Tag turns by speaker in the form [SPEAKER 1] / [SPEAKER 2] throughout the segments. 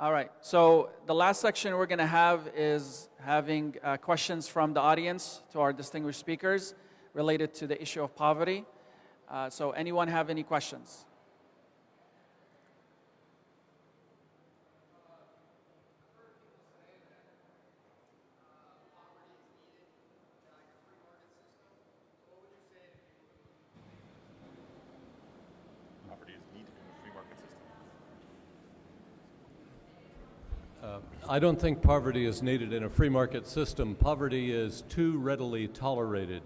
[SPEAKER 1] All right, so the last section we're going to have is having questions from the audience to our distinguished speakers related to the issue of poverty. So anyone have any questions?
[SPEAKER 2] Poverty is needed in a free market system.
[SPEAKER 3] I don't think poverty is needed in a free market system. Poverty is too readily tolerated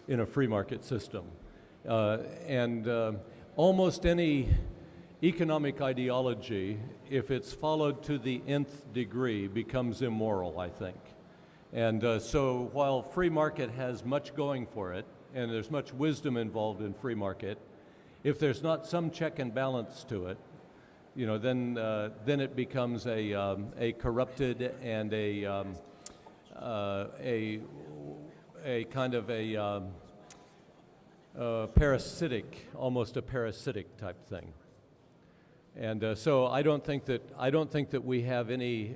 [SPEAKER 3] in a free market system. Almost any economic ideology, if it's followed to the nth degree, becomes immoral, I think. And so while free market has much going for it, and there's much wisdom involved in free market, if there's not some check and balance to it, you know, then it becomes a corrupted and a kind of a parasitic, almost a parasitic type thing. And so I don't think that we have any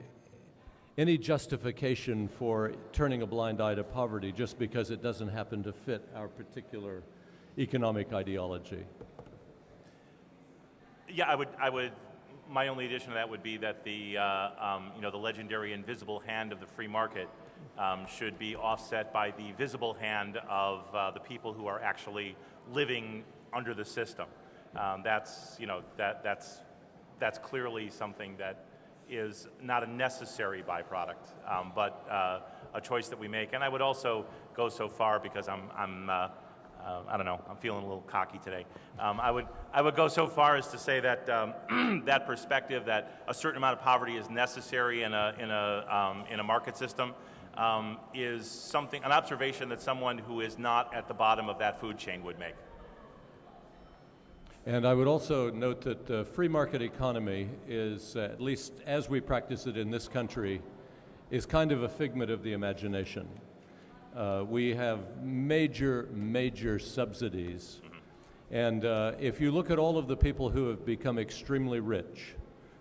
[SPEAKER 3] justification for turning a blind eye to poverty just because it doesn't happen to fit our particular economic ideology.
[SPEAKER 2] Yeah, I would. My only addition to that would be that the legendary invisible hand of the free market should be offset by the visible hand of the people who are actually living under the system. That's clearly something that is not a necessary byproduct, but a choice that we make. And I would also go so far, because I don't know, I'm feeling a little cocky today. I would go so far as to say that that perspective that a certain amount of poverty is necessary in a market system is an observation that someone who is not at the bottom of that food chain would make.
[SPEAKER 3] And I would also note that the free market economy is, at least as we practice it in this country, is kind of a figment of the imagination. We have major subsidies. And if you look at all of the people who have become extremely rich,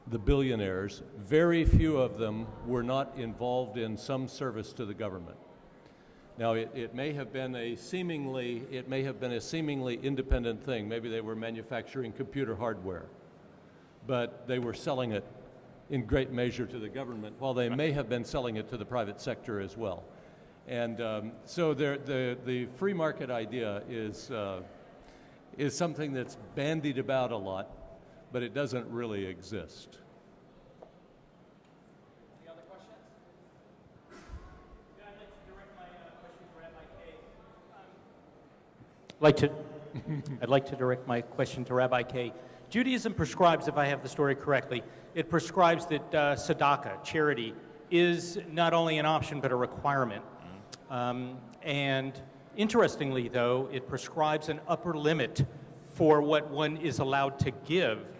[SPEAKER 3] the billionaires, very few of them were not involved in some service to the government. Now, it may have been a seemingly independent thing. Maybe they were manufacturing computer hardware, but they were selling it in great measure to the government, while they may have been selling it to the private sector as well. And so the free market idea is something that's bandied about a lot, but it doesn't really exist.
[SPEAKER 1] Any other questions?
[SPEAKER 4] Yeah, I'd like to direct my question to Rabbi Kay. I'd like to direct my question to Rabbi Kay. Judaism prescribes, if I have the story correctly, it prescribes that tzedakah, charity, is not only an option but a requirement. And interestingly, though, it prescribes an upper limit for what one is allowed to give.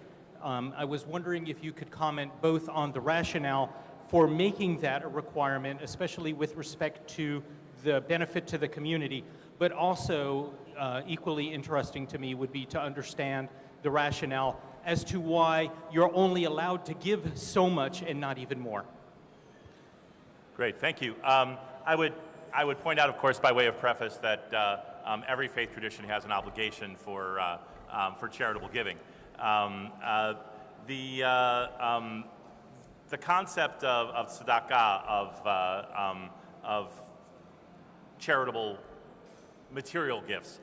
[SPEAKER 4] I was wondering if you could comment both on the rationale for making that a requirement, especially with respect to the benefit to the community, but also equally interesting to me would be to understand the rationale as to why you're only allowed to give so much and not even more.
[SPEAKER 2] Great, thank you. I would point out, of course, by way of preface, that every faith tradition has an obligation for charitable giving. The concept of tzedakah, of charitable material gifts,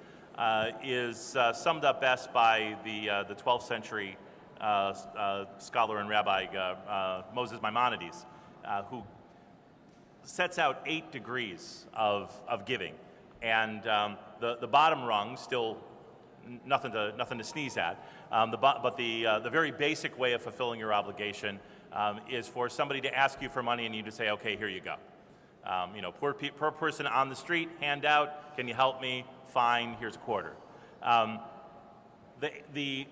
[SPEAKER 2] is summed up best by the 12th century scholar and rabbi Moses Maimonides, who sets out 8 degrees of giving, and the bottom rung, still nothing to sneeze at, but the very basic way of fulfilling your obligation is for somebody to ask you for money and you to say, okay, here you go. Poor person on the street, hand out, can you help me? Fine, here's a quarter.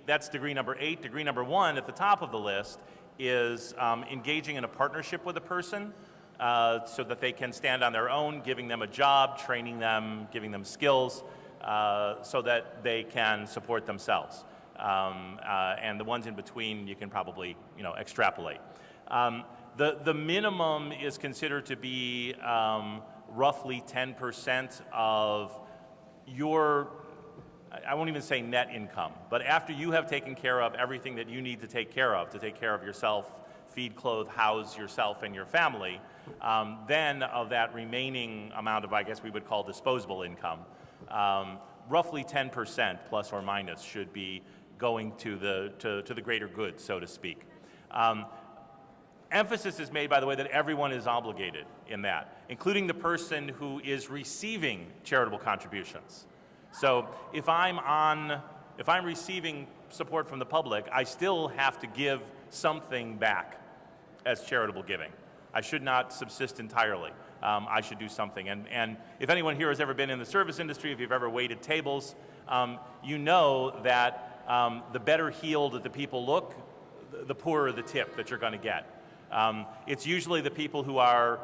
[SPEAKER 2] That's degree number 8. Degree number 1 at the top of the list is engaging in a partnership with a person, so that they can stand on their own, giving them a job, training them, giving them skills, so that they can support themselves. And the ones in between you can probably extrapolate. The minimum is considered to be roughly 10% of your, I won't even say net income, but after you have taken care of everything that you need to take care of yourself, feed, clothe, house yourself and your family, then of that remaining amount of, I guess we would call disposable income, roughly 10% plus or minus should be going to the greater good, so to speak. Emphasis is made, by the way, that everyone is obligated in that, including the person who is receiving charitable contributions. So if I'm receiving support from the public, I still have to give something back as charitable giving. I should not subsist entirely. I should do something. And if anyone here has ever been in the service industry, if you've ever waited tables, you know that the better heeled that the people look, the poorer the tip that you're going to get. It's usually the people who are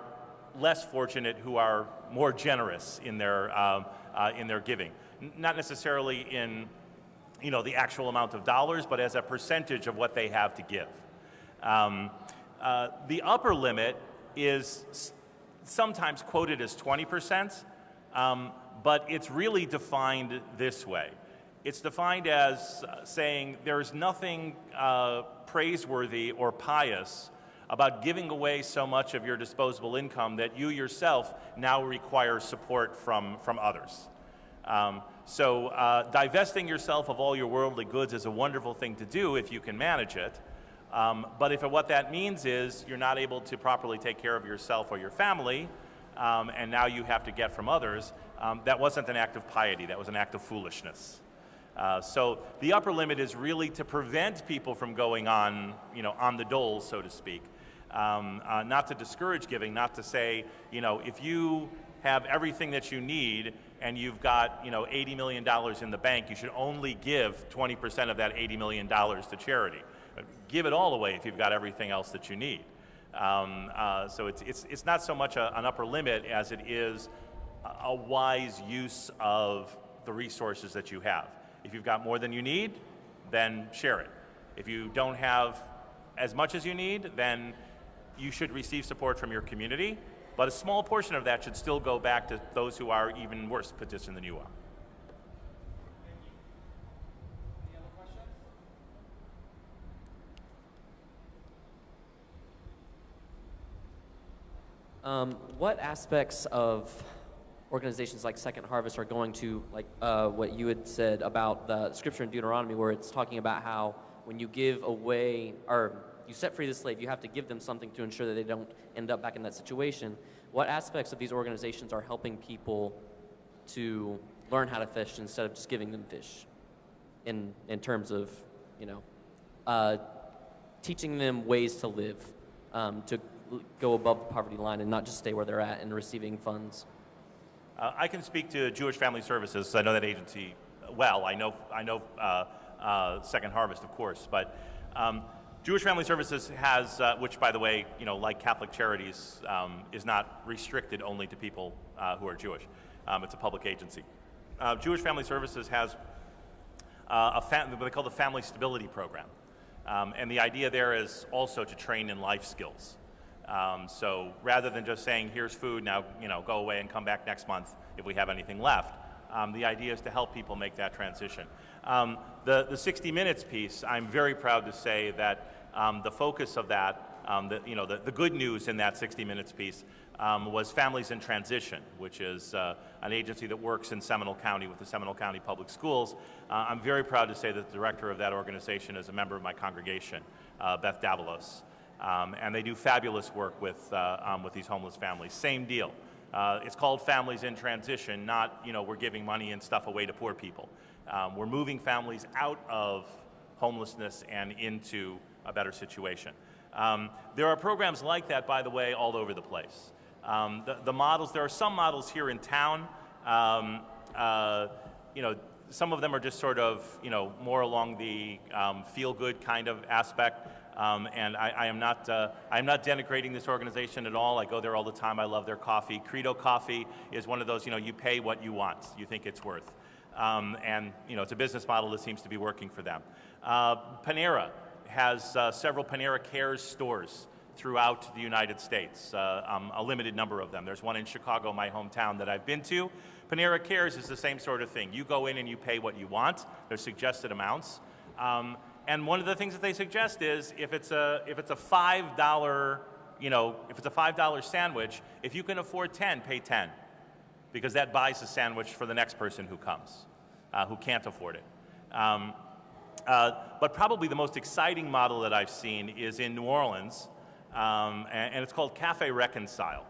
[SPEAKER 2] less fortunate who are more generous in their giving. Not necessarily in the actual amount of dollars, but as a percentage of what they have to give. The upper limit is sometimes quoted as 20%, but it's really defined this way. It's defined as saying there is nothing praiseworthy or pious about giving away so much of your disposable income that you yourself now require support from others. So divesting yourself of all your worldly goods is a wonderful thing to do if you can manage it. But if what that means is you're not able to properly take care of yourself or your family, and now you have to get from others, that wasn't an act of piety, that was an act of foolishness. So the upper limit is really to prevent people from going on the dole, so to speak. Not to discourage giving, not to say, if you have everything that you need and you've got, $80 million in the bank, you should only give 20% of that $80 million to charity. Give it all away if you've got everything else that you need. So it's not so much an upper limit as it is a wise use of the resources that you have. If you've got more than you need, then share it. If you don't have as much as you need, then you should receive support from your community, but a small portion of that should still go back to those who are even worse positioned than you are.
[SPEAKER 1] Any other questions?
[SPEAKER 5] What aspects of organizations like Second Harvest are going to, like what you had said about the scripture in Deuteronomy, where it's talking about how when you give away, or you set free the slave, you have to give them something to ensure that they don't end up back in that situation. What aspects of these organizations are helping people to learn how to fish instead of just giving them fish? In terms of, teaching them ways to live, to go above the poverty line and not just stay where they're at and receiving funds.
[SPEAKER 2] I can speak to Jewish Family Services. I know that agency well. I know Second Harvest, of course, but Jewish Family Services has, which by the way, like Catholic Charities, is not restricted only to people who are Jewish. It's a public agency. Jewish Family Services has what they call the Family Stability Program, and the idea there is also to train in life skills. So rather than just saying, here's food, now go away and come back next month if we have anything left, the idea is to help people make that transition. The 60 Minutes piece, I'm very proud to say that the focus of that, the good news in that 60 Minutes piece was Families in Transition, which is an agency that works in Seminole County with the Seminole County Public Schools. I'm very proud to say that the director of that organization is a member of my congregation, Beth Davalos. And they do fabulous work with these homeless families. Same deal. It's called Families in Transition, not, we're giving money and stuff away to poor people. We're moving families out of homelessness and into a better situation. There are programs like that, by the way, all over the place. The models, there are some models here in town. Some of them are just sort of, more along the feel-good kind of aspect. And I am not denigrating this organization at all. I go there all the time. I love their coffee. Credo Coffee is one of those, you pay what you want. You think it's worth. And it's a business model that seems to be working for them. Panera has several Panera Cares stores throughout the United States, a limited number of them. There's one in Chicago, my hometown, that I've been to. Panera Cares is the same sort of thing. You go in and you pay what you want. There's suggested amounts. And one of the things that they suggest is if it's a $5, if it's a $5 sandwich, if you can afford 10, pay 10, because that buys a sandwich for the next person who comes, who can't afford it. But probably the most exciting model that I've seen is in New Orleans, and it's called Cafe Reconcile.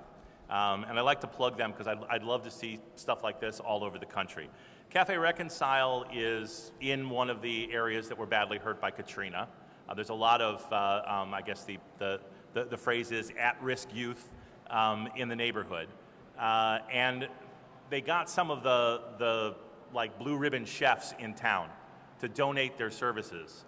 [SPEAKER 2] And I like to plug them because I'd love to see stuff like this all over the country. Cafe Reconcile is in one of the areas that were badly hurt by Katrina. There's a lot of, I guess the phrase is at-risk youth in the neighborhood. And they got some of the like blue ribbon chefs in town to donate their services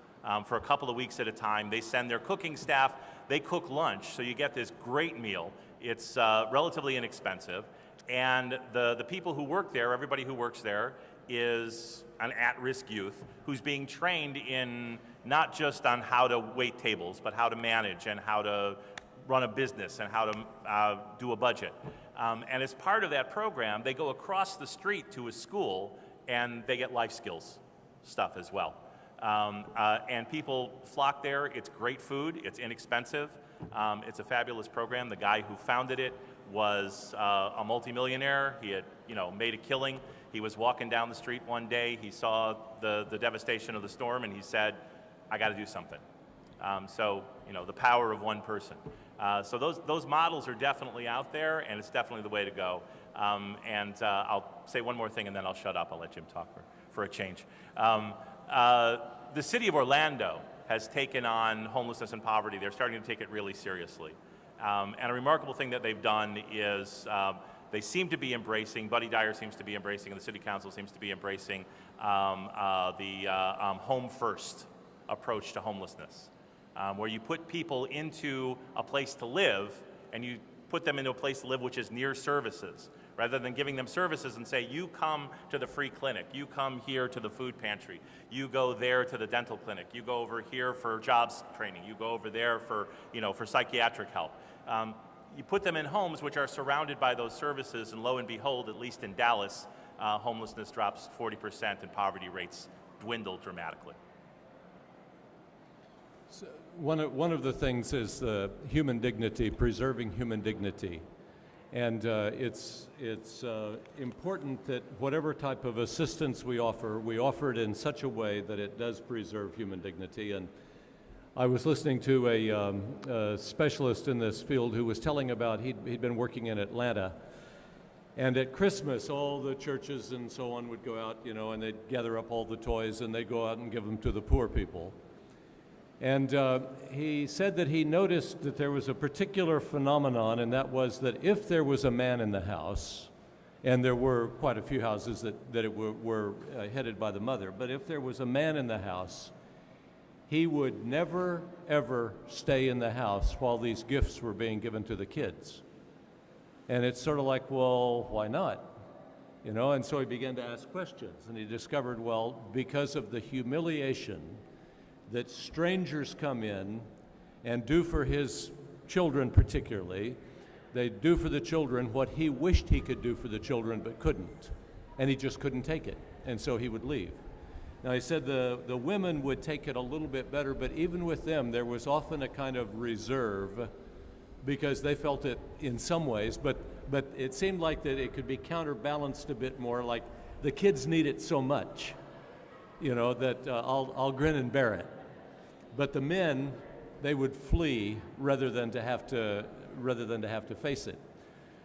[SPEAKER 2] for a couple of weeks at a time. They send their cooking staff, they cook lunch, so you get this great meal. It's relatively inexpensive, and the people who work there, everybody who works there, is an at-risk youth who's being trained in not just on how to wait tables, but how to manage and how to run a business and how to do a budget. And as part of that program, they go across the street to a school and they get life skills stuff as well. And people flock there. It's great food. It's inexpensive. It's a fabulous program. The guy who founded it was a multimillionaire. He had, made a killing. He was walking down the street one day. He saw the devastation of the storm, and he said, "I got to do something." So, the power of one person. So those models are definitely out there, and it's definitely the way to go. And I'll say one more thing, and then I'll shut up. I'll let Jim talk for a change. The city of Orlando has taken on homelessness and poverty. They're starting to take it really seriously. And a remarkable thing that they've done is they seem to be embracing, Buddy Dyer seems to be embracing, and the city council seems to be embracing the home first approach to homelessness, where you put people into a place to live, and you put them into a place to live which is near services, rather than giving them services and say, you come to the free clinic, you come here to the food pantry, you go there to the dental clinic, you go over here for jobs training, you go over there for psychiatric help. You put them in homes which are surrounded by those services, and lo and behold, at least in Dallas, homelessness drops 40% and poverty rates dwindle dramatically.
[SPEAKER 3] So one of the things is human dignity, preserving human dignity. And it's important that whatever type of assistance we offer it in such a way that it does preserve human dignity. And I was listening to a specialist in this field who was telling about he'd been working in Atlanta, and at Christmas all the churches and so on would go out, and they'd gather up all the toys and they'd go out and give them to the poor people. And he said that he noticed that there was a particular phenomenon, and that was that if there was a man in the house, and there were quite a few houses that were headed by the mother, but if there was a man in the house, he would never, ever stay in the house while these gifts were being given to the kids. And it's sort of like, well, why not? And so he began to ask questions, and he discovered, well, because of the humiliation that strangers come in and do for his children particularly. They do for the children what he wished he could do for the children but couldn't. And he just couldn't take it, and so he would leave. Now, he said the women would take it a little bit better, but even with them, there was often a kind of reserve because they felt it in some ways, but it seemed like that it could be counterbalanced a bit more, like the kids need it so much, that I'll grin and bear it. But the men, they would flee rather than to have to face it.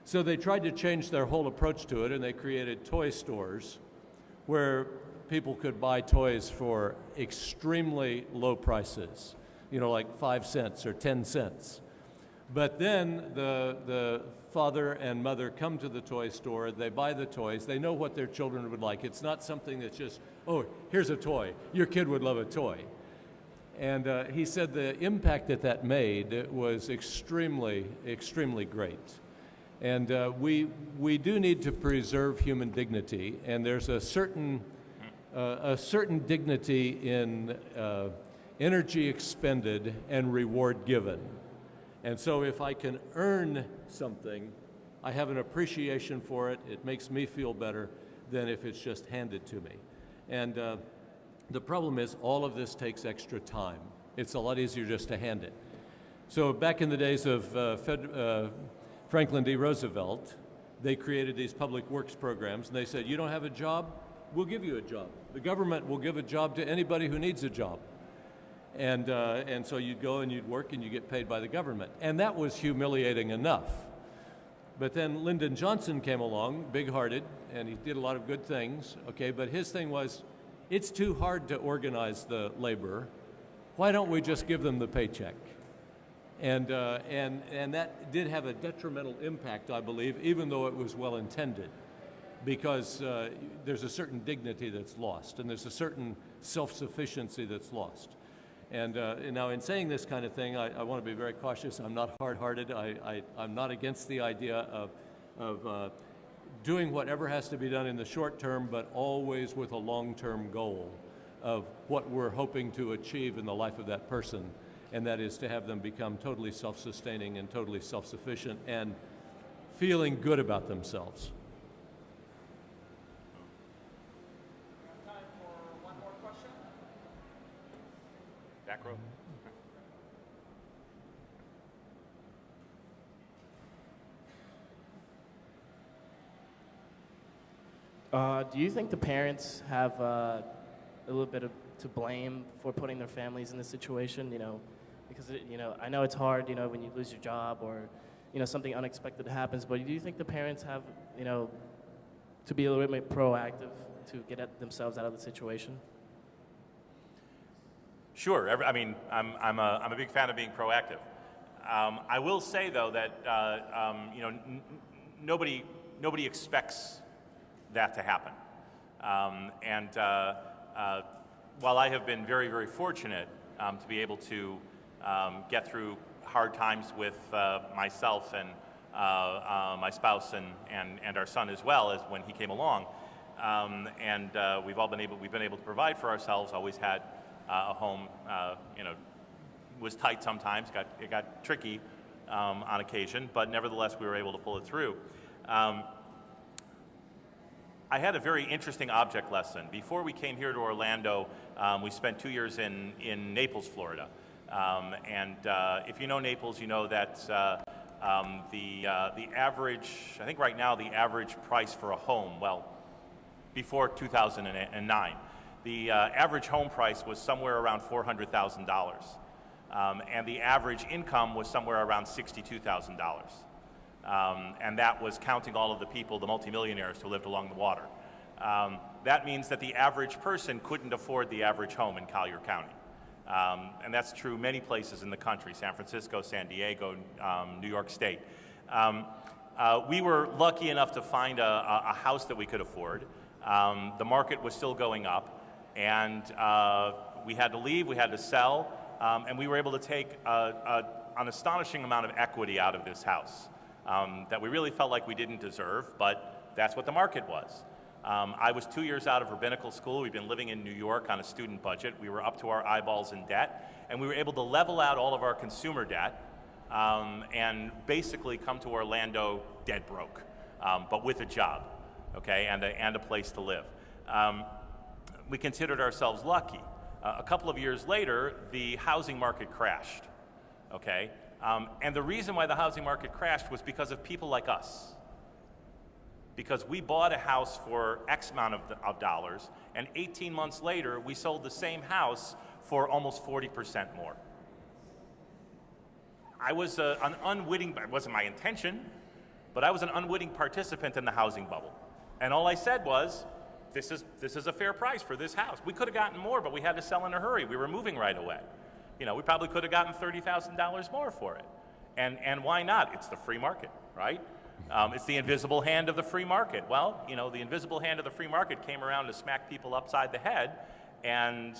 [SPEAKER 3] So they tried to change their whole approach to it, and they created toy stores where people could buy toys for extremely low prices, like 5 cents or 10 cents. But then the father and mother come to the toy store, they buy the toys, they know what their children would like. It's not something that's just, oh, here's a toy, your kid would love a toy. And he said the impact that made was extremely, extremely great. And we do need to preserve human dignity, and there's a certain a certain dignity in energy expended and reward given. And so if I can earn something, I have an appreciation for it. It makes me feel better than if it's just handed to me. And the problem is all of this takes extra time. It's a lot easier just to hand it. So back in the days of Franklin D. Roosevelt, they created these public works programs, and they said, you don't have a job? We'll give you a job. The government will give a job to anybody who needs a job. And so you'd go and you'd work and you get paid by the government. And that was humiliating enough. But then Lyndon Johnson came along, big-hearted, and he did a lot of good things, okay, but his thing was, it's too hard to organize the labor. Why don't we just give them the paycheck? And that did have a detrimental impact, I believe, even though it was well-intended, because there's a certain dignity that's lost, and there's a certain self-sufficiency that's lost. And now in saying this kind of thing, I want to be very cautious. I'm not hard-hearted. I'm not against the idea of doing whatever has to be done in the short term, but always with a long-term goal of what we're hoping to achieve in the life of that person, and that is to have them become totally self-sustaining and totally self-sufficient and feeling good about themselves.
[SPEAKER 1] Time for one more question.
[SPEAKER 2] Back row.
[SPEAKER 6] Do you think the parents have a little bit to blame for putting their families in this situation? You know, because I know it's hard. You know, when you lose your job or something unexpected happens. But do you think the parents have to be a little bit more proactive to get themselves out of the situation?
[SPEAKER 2] Sure. I'm a big fan of being proactive. I will say though that nobody expects that to happen. While I have been very, very fortunate to be able to get through hard times with myself and my spouse and our son as well as when he came along, we've been able to provide for ourselves. Always had a home. Was tight sometimes. It got tricky on occasion, but nevertheless we were able to pull it through. I had a very interesting object lesson. Before we came here to Orlando, we spent 2 years in Naples, Florida. If you know Naples, you know that the average, I think right now the average price for a home, well, before 2009, the average home price was somewhere around $400,000. And the average income was somewhere around $62,000. And that was counting all of the people, the multimillionaires who lived along the water. That means that the average person couldn't afford the average home in Collier County. And that's true many places in the country, San Francisco, San Diego, New York State. We were lucky enough to find a house that we could afford. The market was still going up, and we had to leave, we had to sell, and we were able to take an astonishing amount of equity out of this house. That we really felt like we didn't deserve, but that's what the market was. I was 2 years out of rabbinical school. We'd been living in New York on a student budget. We were up to our eyeballs in debt, and we were able to level out all of our consumer debt and basically come to Orlando dead broke, but with a job, okay, and a place to live. We considered ourselves lucky. A couple of years later, the housing market crashed, okay? And the reason why the housing market crashed was because of people like us. Because we bought a house for X amount of dollars, and 18 months later, we sold the same house for almost 40% more. I was an unwitting, it wasn't my intention, but I was an unwitting participant in the housing bubble. And all I said was, this is a fair price for this house. We could have gotten more, but we had to sell in a hurry. We were moving right away. We probably could have gotten $30,000 more for it. And why not? It's the free market, right? It's the invisible hand of the free market. Well, the invisible hand of the free market came around to smack people upside the head, and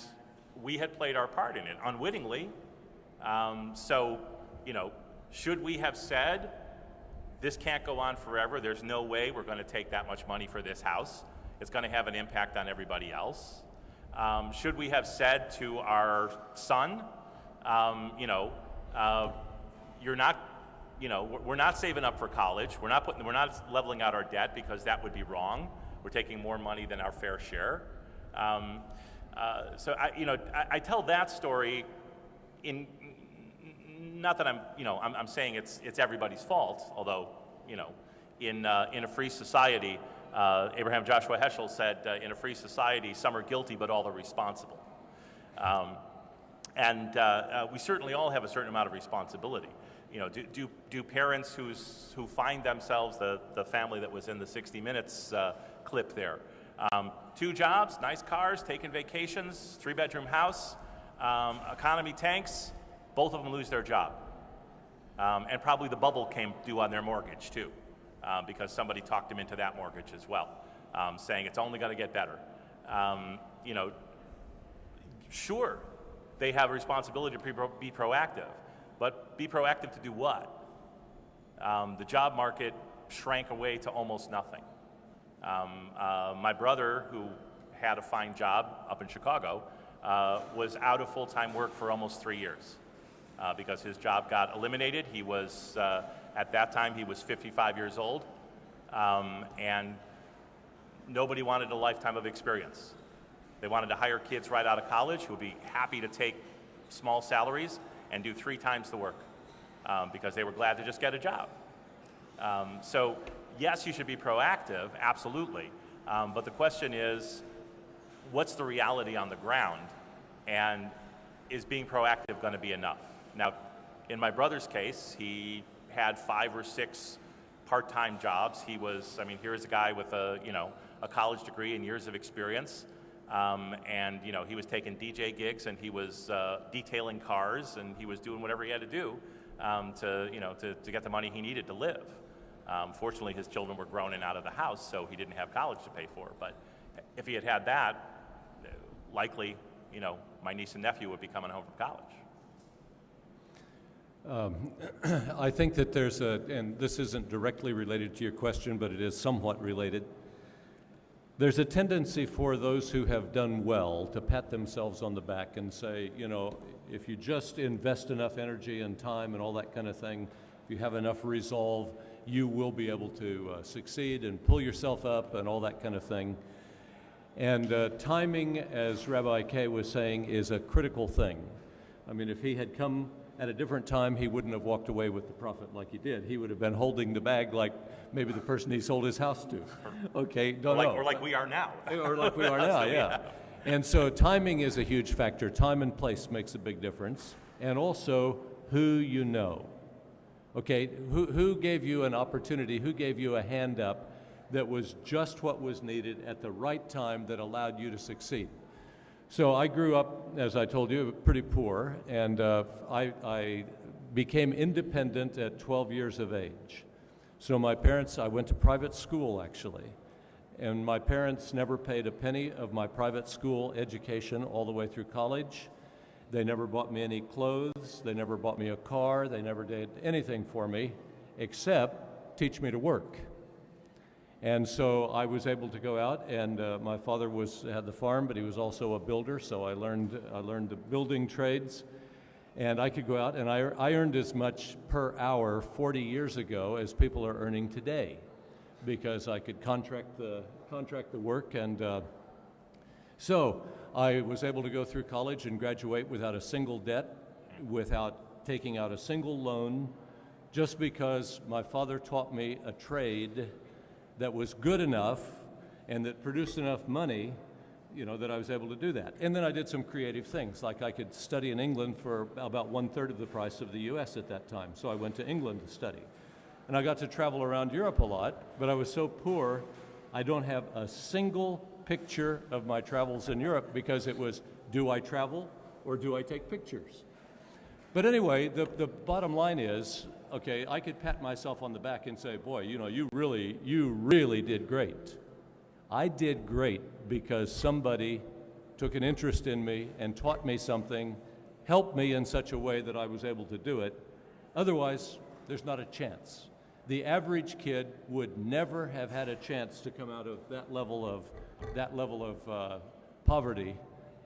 [SPEAKER 2] we had played our part in it unwittingly. Should we have said, this can't go on forever, there's no way we're going to take that much money for this house? it's going to have an impact on everybody else. Should we have said to our son, you're not, we're not saving up for college. We're not leveling out our debt because that would be wrong. We're taking more money than our fair share. So I tell that story in, not that I'm saying it's everybody's fault, although, in a free society, Abraham Joshua Heschel said, in a free society, some are guilty, but all are responsible. And we certainly all have a certain amount of responsibility. Do parents who find themselves, the family that was in the 60 Minutes clip there, 2 jobs, nice cars, taking vacations, 3-bedroom house, economy tanks, both of them lose their job. And probably the bubble came due on their mortgage too, because somebody talked them into that mortgage as well, saying it's only going to get better. Sure, they have a responsibility to be proactive, but be proactive to do what? The job market shrank away to almost nothing. My brother, who had a fine job up in Chicago, was out of full-time work for almost 3 years because his job got eliminated. He was, at that time, he was 55 years old, and nobody wanted a lifetime of experience. They wanted to hire kids right out of college who would be happy to take small salaries and do 3 times the work because they were glad to just get a job. So yes, you should be proactive, absolutely. But the question is, what's the reality on the ground? And is being proactive going to be enough? Now, in my brother's case, he had 5 or 6 part-time jobs. Here's a guy with a college degree and years of experience. And he was taking DJ gigs, and he was detailing cars, and he was doing whatever he had to do to get the money he needed to live. Fortunately, his children were grown and out of the house, so he didn't have college to pay for. But if he had had that, likely, my niece and nephew would be coming home from college.
[SPEAKER 3] I think that and this isn't directly related to your question, but it is somewhat related. There's a tendency for those who have done well to pat themselves on the back and say, if you just invest enough energy and time and all that kind of thing, if you have enough resolve, you will be able to succeed and pull yourself up and all that kind of thing. And timing, as Rabbi Kay was saying, is a critical thing. If he had come at a different time, he wouldn't have walked away with the profit like he did. He would have been holding the bag like maybe the person he sold his house to. Okay, don't know.
[SPEAKER 2] Or like we are now.
[SPEAKER 3] Or like we are now, yeah. And so timing is a huge factor. Time and place makes a big difference. And also who you know. Okay, who gave you an opportunity, who gave you a hand up that was just what was needed at the right time that allowed you to succeed? So I grew up, as I told you, pretty poor, and I became independent at 12 years of age. So I went to private school actually, and my parents never paid a penny of my private school education all the way through college. They never bought me any clothes, they never bought me a car, they never did anything for me except teach me to work. And so I was able to go out, and my father had the farm, but he was also a builder, so I learned the building trades. And I could go out, and I earned as much per hour 40 years ago as people are earning today, because I could contract the work. And so I was able to go through college and graduate without a single debt, without taking out a single loan, just because my father taught me a trade that was good enough and that produced enough money, that I was able to do that. And then I did some creative things, like I could study in England for about 1/3 of the price of the US at that time. So I went to England to study. And I got to travel around Europe a lot, but I was so poor, I don't have a single picture of my travels in Europe, because it was, do I travel or do I take pictures? But anyway, the bottom line is, okay, I could pat myself on the back and say, boy, you really did great. I did great because somebody took an interest in me and taught me something, helped me in such a way that I was able to do it. Otherwise, there's not a chance. The average kid would never have had a chance to come out of that level of that level of poverty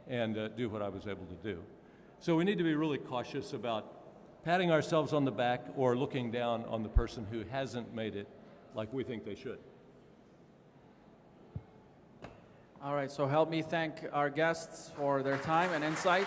[SPEAKER 3] and do what I was able to do. So we need to be really cautious about patting ourselves on the back or looking down on the person who hasn't made it like we think they should.
[SPEAKER 1] All right, so help me thank our guests for their time and insight.